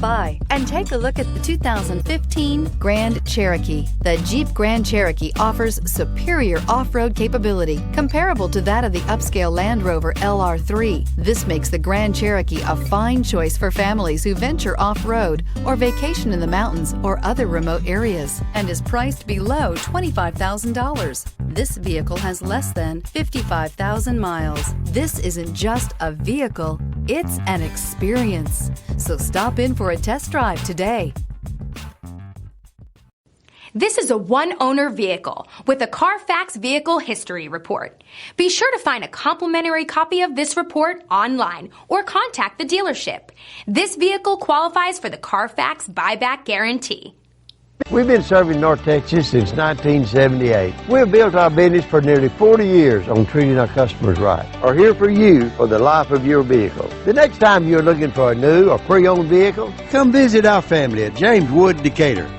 by and take a look at the 2015 Grand Cherokee. The Jeep Grand Cherokee offers superior off-road capability comparable to that of the upscale Land Rover LR3. This makes the Grand Cherokee a fine choice for families who venture off-road or vacation in the mountains or other remote areas, and is priced below $25,000. This vehicle has less than 55,000 miles. This isn't just a vehicle, it's an experience. So stop in for a test drive today. This is a one-owner vehicle with a Carfax Vehicle History Report. Be sure to find a complimentary copy of this report online or contact the dealership. This vehicle qualifies for the Carfax Buyback Guarantee. We've been serving North Texas since 1978. We've built our business for nearly 40 years on treating our customers right. Are here for you for the life of your vehicle. The next time you're looking for a new or pre-owned vehicle, come visit our family at James Wood Decatur.